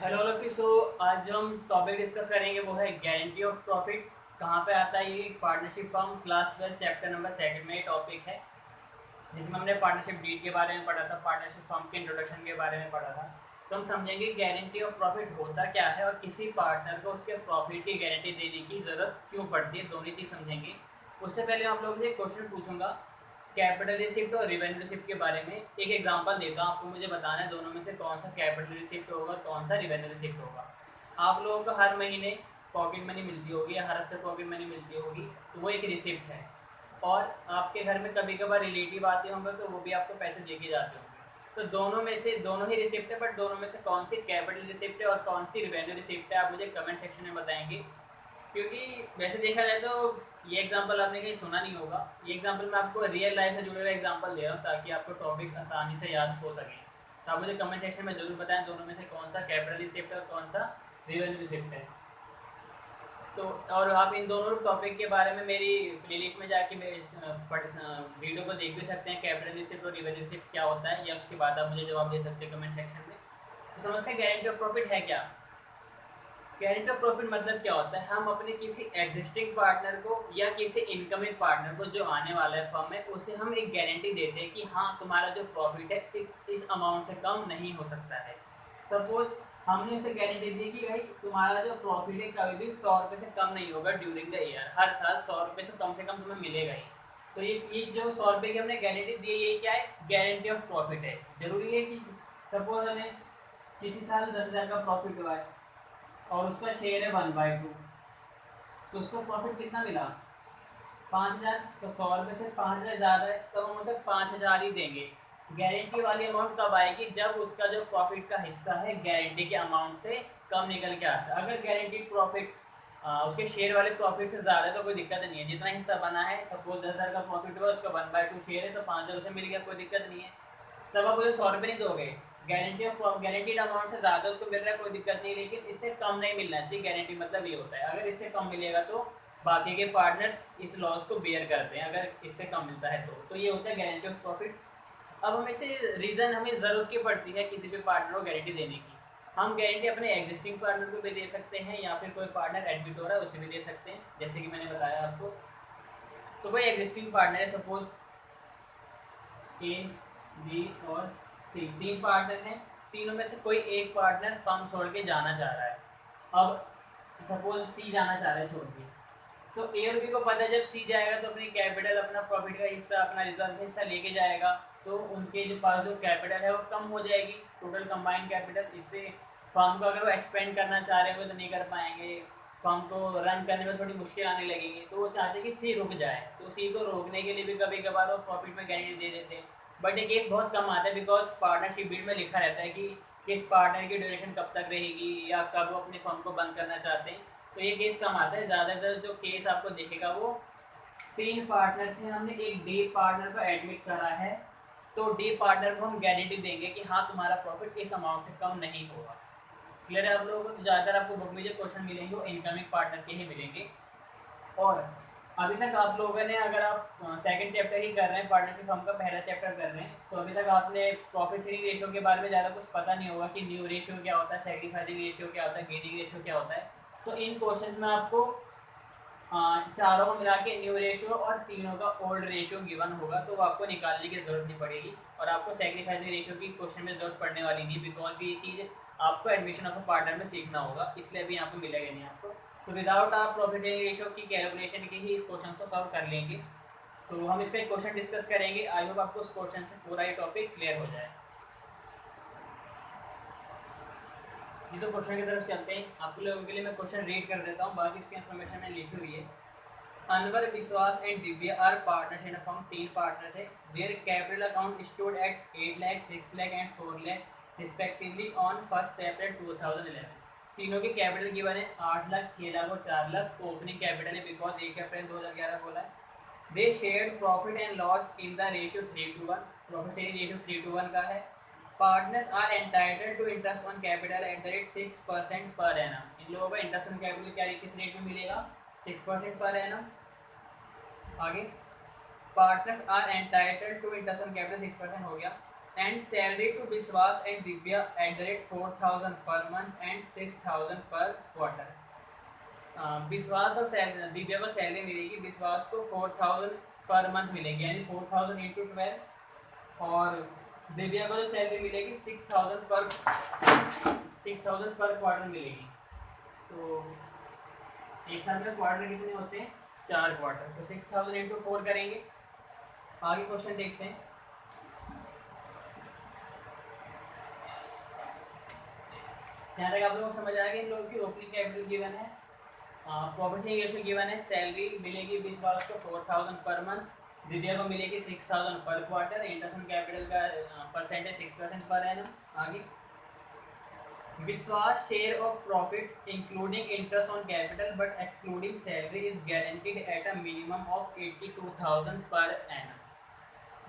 Hello lofi. सो आज जो हम टॉपिक डिस्कस करेंगे वो है गारंटी ऑफ प्रॉफिट। कहाँ पे आता है ये? Partnership form class 12 chapter number 2 में ये टॉपिक है, जिसमें हमने पार्टनरशिप डीड के बारे में पढ़ा था, पार्टनरशिप फॉर्म के इंट्रोडक्शन के बारे में पढ़ा था। तो हम समझेंगे गारंटी ऑफ प्रॉफिट होता क्या है और किसी पार्टनर को उसके प्रॉफिट की गारंटी देने की ज़रूरत क्यों पड़ती है, दोनों चीज़ समझेंगे। उससे पहले आप लोगों से एक क्वेश्चन पूछूंगा कैपिटल रिसिप्ट और रिवेन्यू रिसिप्ट के बारे में। एक एग्जांपल देता हूँ आपको, मुझे बताना है दोनों में से कौन सा कैपिटल रिसिप्ट होगा और कौन सा रिवेन्यू रिसिप्ट होगा। आप लोगों को हर महीने पॉकेट मनी मिलती होगी या हर हफ्ते पॉकेट मनी मिलती होगी, तो वो एक रिसिप्ट है। और आपके घर में कभी कभार रिलेटिव आते होंगे तो वो भी आपको पैसे दे के जाते होंगे। तो दोनों में से दोनों ही रिसिप्ट है, बट दोनों में से कौन सी कैपिटल रिसिप्ट है और कौन सी रिवेन्यू रिसिप्ट है आप मुझे कमेंट सेक्शन में बताएंगे। क्योंकि वैसे देखा जाए तो ये एग्जांपल आपने कहीं सुना नहीं होगा। ये एग्जांपल मैं आपको रियल लाइफ से जुड़े हुए एग्जांपल दे रहा हूँ ताकि आपको टॉपिक्स आसानी से याद हो सकें। तो आप मुझे कमेंट सेक्शन में ज़रूर बताएं दोनों में से कौन सा कैपिटल रिसिप्ट है और कौन सा रिवेन्यू रिसिप्ट है। तो और आप इन दोनों टॉपिक के बारे में मेरी प्लेलिस्ट में जाके मेरे वीडियो को देख भी सकते हैं, कैपिटल रिसिप्ट और रिवेन्यू रिसिप्ट क्या होता है, या उसके बाद आप मुझे जवाब दे सकते हैं कमेंट सेक्शन में। तो समझते हैं गारंटी ऑफ प्रॉफिट है क्या। गारंटी ऑफ प्रॉफिट मतलब क्या होता है? हम अपने किसी एग्जिस्टिंग पार्टनर को या किसी इनकमिंग पार्टनर को जो आने वाला है फर्म में, उसे हम एक गारंटी देते हैं कि हाँ तुम्हारा जो प्रॉफिट है इस अमाउंट से कम नहीं हो सकता है। सपोज हमने उसे गारंटी दी कि भाई तुम्हारा जो प्रॉफिट है कभी भी 100 रुपये से कम नहीं होगा ड्यूरिंग द ईयर, हर साल 100 रुपये से कम तुम्हें मिलेगा ही। तो ये जो 100 रुपये की हमने गारंटी दी है, ये क्या है? गारंटी ऑफ प्रॉफिट है। जरूरी है कि सपोज हमें किसी साल 10,000 का प्रॉफिट हुआ है और उसका शेयर है 1/2, तो उसको प्रॉफिट कितना मिला? 5,000। तो 100 रुपये से 5,000 ज़्यादा है, तो हम उसे 5,000 ही देंगे। गारंटी वाली अमाउंट कब आएगी? जब उसका जो प्रॉफिट का हिस्सा है गारंटी के अमाउंट से कम निकल के आता है। अगर गारंटी प्रॉफिट उसके शेयर वाले प्रॉफिट से ज़्यादा है तो कोई दिक्कत नहीं है। जितना हिस्सा बना है, सपोज 10,000 का प्रॉफिट हुआ, उसका 1/2 शेयर है तो 5,000 उसे मिल गया, कोई दिक्कत नहीं है। तब आप मुझे 100 रुपये नहीं दोगे। गारंटी ऑफ गारंटीड अमाउंट से ज़्यादा उसको मिल रहा है, कोई दिक्कत नहीं, लेकिन इससे कम नहीं मिलना चाहिए। गारंटी मतलब ये होता है अगर इससे कम मिलेगा तो बाकी के पार्टनर्स इस लॉस को बेयर करते हैं, अगर इससे कम मिलता है तो ये होता है गारंटी ऑफ प्रॉफिट। अब हमें से रीज़न हमें ज़रूरत की पड़ती है किसी भी पार्टनर को गारंटी देने की। हम गारंटी अपने एग्जिस्टिंग पार्टनर को भी दे सकते हैं या फिर कोई पार्टनर एडमिट हो रहा है उसे भी दे सकते हैं, जैसे कि मैंने बताया आपको। तो कोई एग्जिस्टिंग पार्टनर है, सपोज ए, बी और सी, 3 पार्टनर हैं। तीनों में से कोई एक पार्टनर फर्म छोड़ के जाना चाह रहा है। अब सपोज सी जाना चाह रहा है छोड़ के, तो ए और बी को पता है जब सी जाएगा तो अपनी कैपिटल, अपना प्रॉफिट का हिस्सा, अपना रिजर्व का हिस्सा लेके जाएगा, तो उनके जो पास जो कैपिटल है वो कम हो जाएगी, टोटल कंबाइंड कैपिटल। इससे फर्म को अगर वो एक्सपेंड करना चाह रहे हो तो नहीं कर पाएंगे, फर्म को रन करने में थोड़ी मुश्किल आने लगेगी। तो वो चाहते हैं कि सी रुक जाए, तो सी को रोकने के लिए भी कभी कभार वो प्रॉफिट में गारंटी दे देते हैं। बट ये केस बहुत कम आता है, बिकॉज पार्टनरशिप डीड में लिखा रहता है कि किस पार्टनर की ड्यूरेशन कब तक रहेगी या कब वो अपने फर्म को बंद करना चाहते हैं। तो ये केस कम आता है। ज़्यादातर जो केस आपको दिखेगा वो 3 पार्टनर से हमने एक डी पार्टनर को एडमिट करा है, तो डी पार्टनर को हम गारंटी देंगे कि हाँ तुम्हारा प्रॉफिट इस अमाउंट से कम नहीं होगा। क्लियर है आप लोगों को? तो ज़्यादातर आपको बुक में जो क्वेश्चन मिलेंगे वो इनकमिंग पार्टनर के ही मिलेंगे। और अभी तक आप लोगों ने, अगर आप सेकंड चैप्टर ही कर रहे हैं, पार्टनरशिप फर्म का पहला चैप्टर कर रहे हैं, तो अभी तक आपने प्रॉफिट शेयरिंग रेशियो के बारे में ज़्यादा कुछ पता नहीं होगा कि न्यू रेशियो क्या होता है, सेक्रीफाइसिंग रेशियो क्या होता है, गेनिंग रेशियो क्या होता है। तो इन क्वेश्चन में आपको चारों को मिला के न्यू रेशियो और तीनों का ओल्ड रेशियो गिवन होगा, तो वो आपको निकालने की ज़रूरत नहीं पड़ेगी। और आपको सेक्रीफाइसिंग रेशियो की क्वेश्चन में ज़रूरत पड़ने वाली नहीं, बिकॉज ये चीज़ आपको एडमिशन ऑफ अ पार्टनर में सीखना होगा, इसलिए अभी यहाँ पे मिलेगा नहीं आपको। तो विदाउट आप प्रॉफिट शेयरिंग रेशियो की कैलकुलेशन के ही इस क्वेश्चन को सॉल्व कर लेंगे। तो हम इस पर क्वेश्चन डिस्कस करेंगे। आई होप आपको उस क्वेश्चन से पूरा ये टॉपिक क्लियर हो जाए। ये तो क्वेश्चन की तरफ चलते हैं। आप लोगों के लिए मैं क्वेश्चन रीड कर देता हूँ, बाकी इसकी इन्फॉर्मेशन मैंने लिखी हुई है। Anwar, Vishwas and Divya are partners in a firm. 3 partners है। Their capital account stood at 8 lakh, 6 lakh and 4 lakh respectively on 1 April 2011। तीनों की कैपिटल गिवन है 8 लाख, 6 लाख और 4 लाख। ओपनिंग कैपिटल है बिकॉज 1 अप्रैल 2011 बोला है। They shared profit and loss in the ratio 3:1। Profit sharing ratio 3:1 का है। Partners are entitled to interest on capital at the rate 6% per annum. इन लोगों को इंटरेस्ट ऑन कैपिटल क्या किस रेट में मिलेगा? 6% पर एनम। आगे partners are entitled to interest on capital 6% हो गया। And salary to Vishwas and Divya at the rate 4,000 per month and 6,000 पर क्वार्टर। विश्वास और दिव्या को सैलरी मिलेगी, विश्वास को 4,000 पर मंथ मिलेगी, यानी 4,000 इंटू 12, और दिव्या को जो सैलरी मिलेगी 6,000 पर क्वार्टर मिलेगी। तो एक साल में क्वार्टर कितने होते हैं? 4 क्वार्टर। तो 6,000 इंटू 4 करेंगे। आगे क्वेश्चन देखते हैं। यहाँ तक आप लोगों को समझ आया कि इन लोगों की ओपनिंग कैपिटल गिवन है, प्रॉफिट शेयरिंग रेशियो गिवन है, सैलरी मिलेगी विश्वास को 4,000 पर मंथ, दिव्या को मिलेगी 6,000 पर क्वार्टर, इंटरेस्ट ऑन कैपिटल का परसेंटेज 6% पर एनम। आगे विश्वास share of profit including interest on capital but excluding salary is guaranteed at a minimum of 82,000 per annum.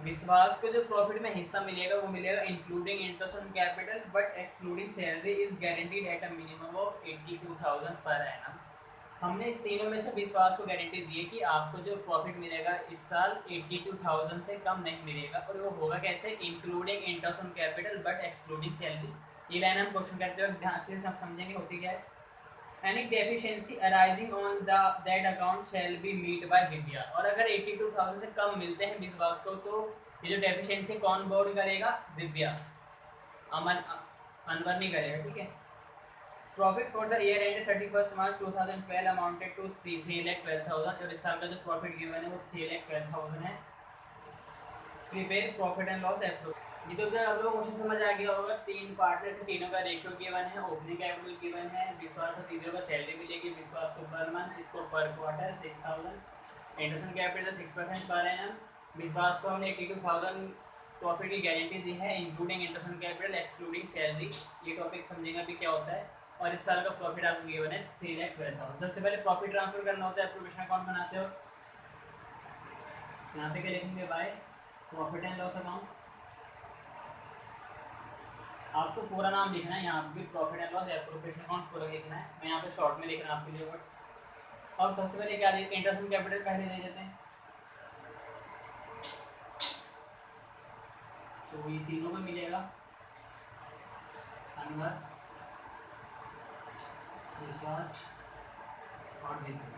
विश्वास को जो प्रॉफिट में हिस्सा मिलेगा वो मिलेगा including interest on capital but excluding salary is guaranteed at a minimum of 82,000 per annum. हमने इस तीनों में से विश्वास को गारंटी दी है कि आपको जो प्रॉफिट मिलेगा इस साल 82,000 से कम नहीं मिलेगा, और वो होगा कैसे? Including interest on capital but excluding salary. ये लाइन हम क्वेश्चन करते वक्त ध्यान से सब समझेंगे होती क्या है। Any deficiency arising on that account shall be met by Vidya. और अगर 82,000 से कम मिलते हैं विश्वास को, तो ये जो डेफिशिएंसी कौन बोर करेगा? विद्या, अमन अनवर नहीं करेगा, ठीक है। Profit for the year end 31 March 2012 amounted to 3,12,000। और इस साल का जो प्रॉफिट गिवन है वो 3,12,000 है। Prepare profit and loss approve. ये तो आप लोगों को क्वेश्चन समझ आ गया होगा। 3 पार्टनर से तीनों का रेशियो गिवन है, ओपनिंग कैपिटल गिवन है, विश्वास और दिव्या को सैलरी मिलेगी, विश्वास को पर मंथ, इसको पर quarter 6,000, interest capital 6% per annum. विश्वास को हमने 82,000 प्रॉफिट की गारंटी दी है including interest capital excluding salary. ये टॉपिक समझेंगे अभी क्या होता है। और इस साल का प्रॉफिट आपको गिवन है 3,12,000। सबसे पहले प्रॉफिट ट्रांसफर करना होता है। एप्रोप्रिएशन अकाउंट बनाते हो, यहाँ पे क्या लिखेंगे? By profit and loss account. आपको पूरा नाम लिखना है, यहाँ पे profit and loss appropriation account पूरा लिखना है। मैं यहाँ पे शॉर्ट में लिख रहा हूँ आपके लिए वर्ड्स। अब सबसे पहले क्या देते हैं? इंटरेस्ट कैपिटल पहले दे देते हैं। तो ये तीनों में मिलेगा, अनवर, विश्वास और दिव्या।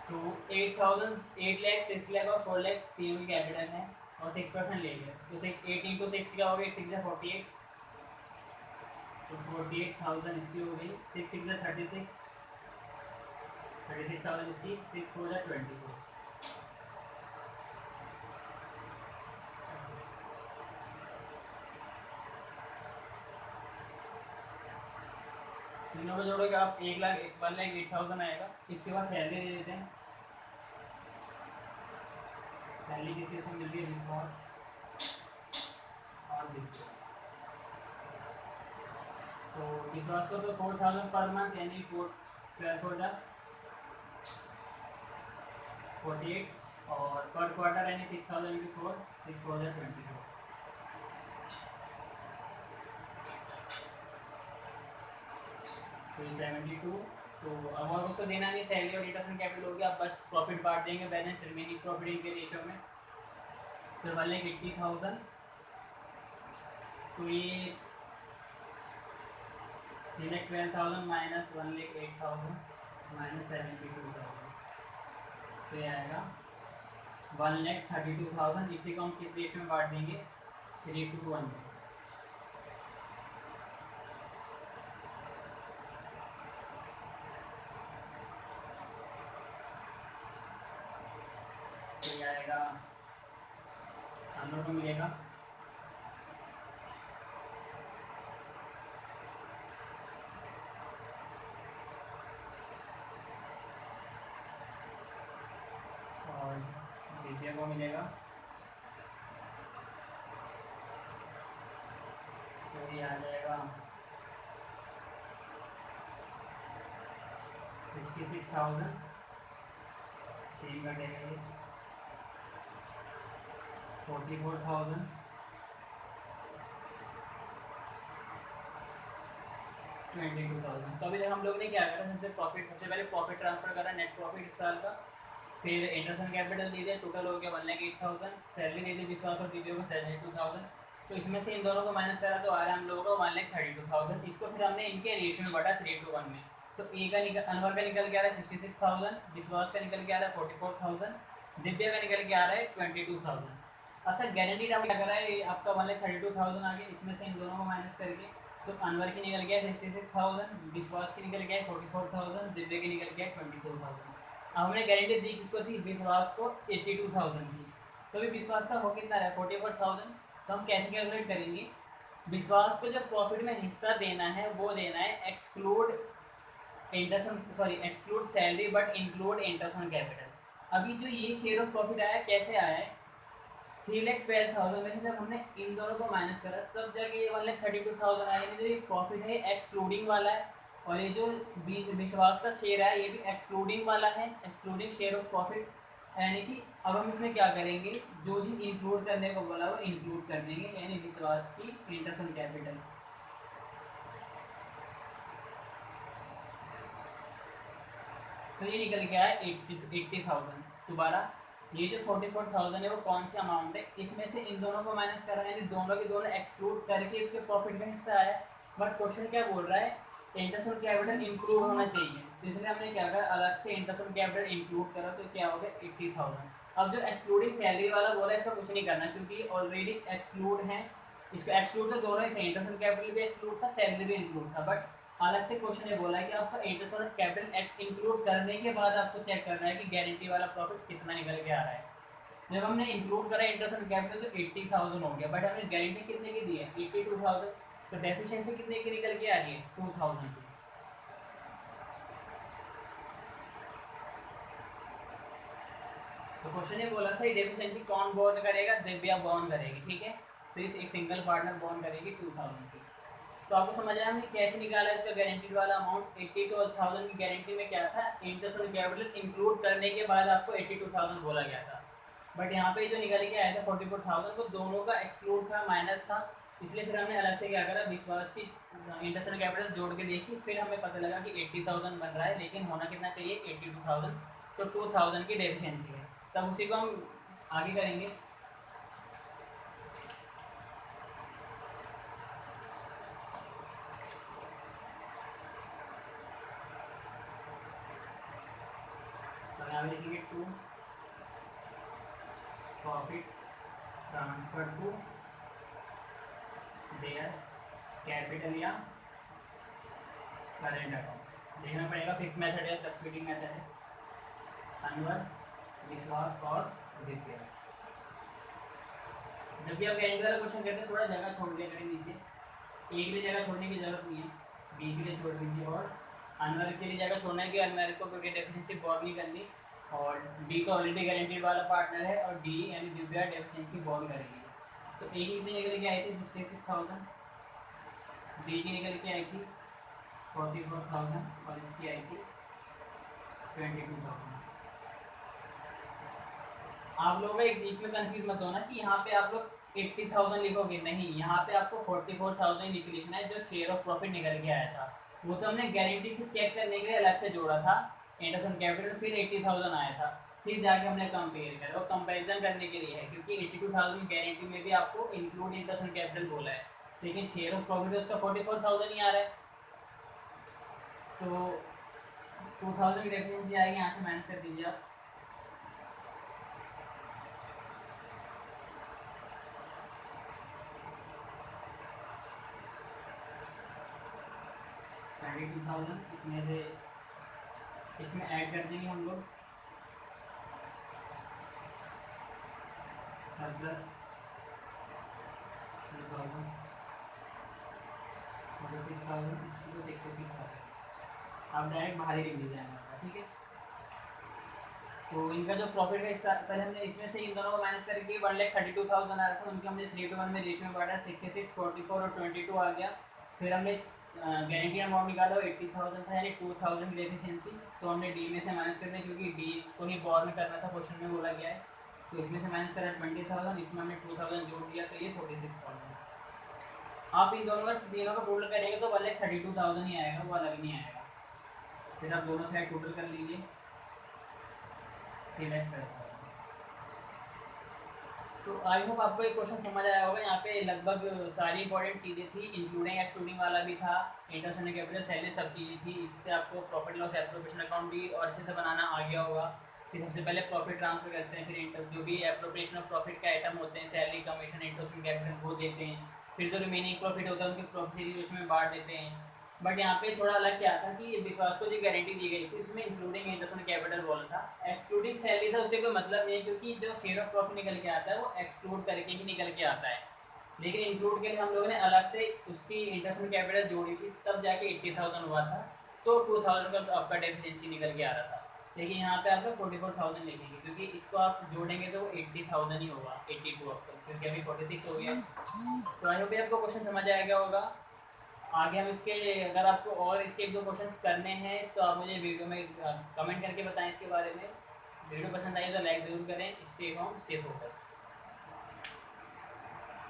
तो 8,000, 8 लाख, 6 लाख और 4 लाख तीनों की कैपिटल है और 6% ले लिया। तो 8 इंटू 6 क्या हो गया? 6 है 48, तो 48,000 इसकी हो गई। 6 6 है 36, 36,000 इसकी। 6 4 है 24। तीनों को जोड़ोगे आप 1,08,000 आएगा। इसके बाद सैलरी दे देते हैं। सैलरी किसी से मिलती है? विश्वास और दिव्या। तो विश्वास को तो 4,000 पर मंथ, यानी 48, और पर क्वार्टर यानी 6,000 इंटू 4, 6,024। तो 72। तो अब और उसको देना नहीं, सैलरी और रिटर्न कैपिटल हो गया। आप बस प्रॉफिट बांट देंगे, बैलेंस रिमेनिंग प्रॉफिट के रेशियो में। फिर 1,80,000, तो ये 3,12,000 माइनस 1,08,000 माइनस 72,000, तो ये आएगा 1,32,000। इसी को हम किस रेशियो में बांट देंगे? 3:1। तो ये आएगा, हम लोग को मिलेगा और दिव्या को मिलेगा, तो ये आ जाएगा 66,000। सेम कटेगा 44,000, 22,000। तो अभी तक हम लोग ने क्या करा? सबसे पहले प्रॉफिट ट्रांसफर करा, नेट प्रॉफिट इस साल का। फिर इंटरेस्ट ऑन कैपिटल दे दिया, टोटल हो गया 1,08,000। सैलरी दे दी विश्वास और दिव्या को 72,000। तो इसमें से इन दोनों को माइनस करा तो आ रहा है हम लोगों को 1,32,000। इसको फिर हमने इनके रेशियो में बढ़ा 3:1 में। तो ए का निकल अनवर का निकल के आ रहा है 66,000, विश्वास का निकल के आ रहा है 44,000, दिव्या का निकल के आ रहा है 22,000। अर्थात गारंटीड आपको क्या कर रहा है, आपका 1,32,000 आ गया, इसमें से इन दोनों को माइनस करके। तो अनवर की निकल गया 66,000, विश्वास की निकल गया 44,000, दिव्या की निकल गया 22,000। अब हमने गारंटी दी किसको थी, विश्वास को 82,000 की। तो भी विश्वास का हो कितना रहा है 44,000। तो हम कैसे कैलकुलेट करेंगे, विश्वास को जब प्रॉफिट में हिस्सा देना है वो देना है exclude interest, sorry exclude salary but include interest on capital. अभी जो ये शेयर ऑफ प्रॉफिट आया कैसे आया है, 3,12,000 में से जब हमने इन दोनों को माइनस करा तब जाके ये 1,32,000 आया। यानी जो ये प्रॉफिट है एक्सक्लूडिंग वाला है, और ये जो विश्वास का शेयर है ये भी एक्सक्लूडिंग वाला है, एक्सक्लूडिंग शेयर ऑफ प्रॉफिट। यानी कि अब हम इसमें क्या करेंगे, जो चीज़ इंक्लूड करने को बोला वो इंक्लूड कर देंगे, यानी विश्वास की इंटरेस्ट ऑन कैपिटल। तो ये निकल गया है 80,000। दोबारा ये जो 44,000 है वो कौन सी अमाउंट है, इसमें से इन दोनों को माइनस कर रहे हैं, यानी दोनों के दोनों एक्सक्लूड करके उसके प्रॉफिट का हिस्सा आया। बट क्वेश्चन क्या बोल रहा है, इंटरेस्ट ऑन कैपिटल इंक्लूड होना चाहिए, तो इसलिए हमने क्या करा, अलग से इंटरेस्ट ऑन कैपिटल इंक्लूड करा, तो क्या हो गया 80,000। अब जो एक्सक्लूडिंग सैलरी वाला बोला है इसका कुछ नहीं करना, क्योंकि ऑलरेडी एक्सक्लूड है। इसका एक्सक्लूड तो दोनों ही थे, इंटरेस्ट ऑन कैपिटल भी एक्सक्लूड था, सैलरी भी इंक्लूड था। बट अलग से क्वेश्चन ये बोला है कि आपका interest on capital x include करने के बाद आपको चेक करना है कि गारंटी वाला प्रॉफिट कितना निकल के आ रहा है। जब हमने इंक्लूड करा इंटरेस्ट ऑन कैपिटल तो 80,000 हो गया, बट हमने गारंटी कितने की दी है 82,000। तो डेफिशिएंसी कितने की निकल के आ रही है 2,000 की। तो क्वेश्चन ये बोला था डेफिशिएंसी कौन बोर्न करेगा, दिव्या बोर्न करेगी, ठीक है, सिर्फ एक सिंगल पार्टनर बोर्न करेगी 2,000 की। तो आपको समझ आया हमने कैसे निकाला इसका गारंटीड वाला अमाउंट। 82,000 की गारंटी में क्या था, इंटरेस्ट ऑन कैपिटल इंक्लूड करने के बाद आपको 82,000 बोला गया था। बट यहाँ पे जो निकल के आया था 44,000 तो दोनों का एक्सक्लूड था, माइनस था, इसलिए फिर हमने अलग से क्या करा, विश्वास की इंटरेस्ट ऑन कैपिटल जोड़ के देखी, फिर हमें पता लगा कि 80,000 बन रहा है, लेकिन होना कितना चाहिए 82,000। तो 2,000 की डेफिशिएंसी है, तब उसी को हम आगे करेंगे। तो यहाँ पे लिखेंगे to profit transfer to their capital या करेंट अकाउंट। देखना पड़ेगा फिक्स मेथड या फ्लक्चुएटिंग मेथड है। अनवर, विश्वास और दिव्या। जब भी आप गारंटी वाला क्वेश्चन करते हैं थोड़ा जगह छोड़ दिया करें नीचे, ए के लिए जगह छोड़ने की जरूरत नहीं है, बी के लिए छोड़ दीजिए, और अनवर के लिए जगह छोड़ना है कि अनवर को क्योंकि डेफिशिएंसी बॉर्न नहीं करनी, और डी तो ऑलरेडी गारंटीड वाला पार्टनर है, और डी यानी दिव्या डेफिशिएंसी बॉर्न करेगी। तो ए की कितनी निकल के आई थी 66,000, बी की निकल के आई थी 44,000, और इसकी आई थी 22,000। आप लोग एक इसमें कंफ्यूज मत होना कि यहाँ पे आप लोग 80,000 लिखोगे, नहीं, यहाँ पे आपको 44,000 लिखना है जो शेयर ऑफ प्रॉफिट निकल के आया था। वो तो हमने गारंटी से चेक करने के लिए अलग से जोड़ा था इंटरेस्ट ऑन कैपिटल, फिर 80,000 आया था, फिर जाके हमने कंपेयर करा, और कंपैरिजन करने के लिए है क्योंकि 82,000 गारंटी में भी आपको इंक्लूड इंटरेस्ट ऑन कैपिटल बोला है, लेकिन शेयर ऑफ प्रॉफिट उसका 44,000 ही आ रहा है। तो 2,000 की डेफिनेंसी आएगी, यहाँ से माइनस कर दीजिए आप। इसमें से इसमें ऐड कर देंगे हम लोग सरप्लस 2,000, 6,000, आप डायरेक्ट बाहर ही लिख दीजिए, ठीक है। तो इनका जो प्रॉफिट का हिस्सा पहले हमने इसमें से इन दोनों को माइनस करके 1,32,000 आया था, उनके हमने 3:1 में रेशियो में बढ़ा, 66, 44 और 22 आ गया। फिर हमने गारंटी अमाउंट निकाला 80,000 था, यानी 2,000 की डेफिशिएंसी, तो हमने डी में से माइनस कर दिया क्योंकि डी को ही बॉर्न करना था, क्वेश्चन में बोला गया है। तो इसमें से माइनस करा 20,000, इसमें हमने 2,000 जोड़ दिया, तो ये 46,000। आप इन दोनों का टोटल करेंगे तो 1,32,000 ही आएगा, वो अलग नहीं आएगा। फिर आप दोनों साइड टोटल कर लीजिए, सिलेक्ट कर तो आई होप आपको एक क्वेश्चन समझ आया होगा। यहाँ पे लगभग सारी इंपॉर्टेंट चीज़ें थी, इंक्लूडिंग एक्सक्लूडिंग वाला भी था, इंटरेस्ट एंड कैपिटल सैलरी, सब चीज़ें थी। इससे आपको प्रॉफिट लॉस एप्रोप्रिएशन अकाउंट भी और अच्छे से बनाना आ गया होगा। फिर सबसे पहले प्रॉफिट ट्रांसफर करते हैं, फिर जो भी एप्रोप्रिएशन ऑफ प्रॉफिट का आइटम होते हैं, salary, commission, interest and capital, वो देते हैं। फिर जो रिमेनिंग प्रॉफिट होता है उनके प्रॉफिट में बांट देते हैं। बट यहाँ पे थोड़ा अलग क्या था कि विश्वास को जो गारंटी दी गई थी उसमें इंक्लूडिंग इंटरेस्ट एंड कैपिटल बोला था, एक्सक्लूडिंग सैलरी था उससे कोई मतलब नहीं है, क्योंकि जो शेयर ऑफ प्रॉफिट निकल के आता है वो एक्सक्लूड करके ही निकल के आता है। लेकिन इंक्लूड के लिए हम लोगों ने अलग से उसकी इंटरेस्ट एंड कैपिटल जोड़ी थी, तब जाके 80,000 हुआ था। तो 2,000 का तो आपका डेफिशिएंसी निकल के आ रहा था। लेकिन यहाँ पे आपका 44,000 लिखेंगे, क्योंकि इसको आप जोड़ेंगे तो 80,000 ही होगा, 82 आपका, क्योंकि अभी 46 हो गया। तो आई होप आपको क्वेश्चन समझ आ गया होगा। आगे हम इसके, अगर आपको और इसके एक दो क्वेश्चंस करने हैं तो आप मुझे वीडियो में कमेंट करके बताएं इसके बारे में। वीडियो पसंद आई तो लाइक ज़रूर करें। Stay home, stay focus.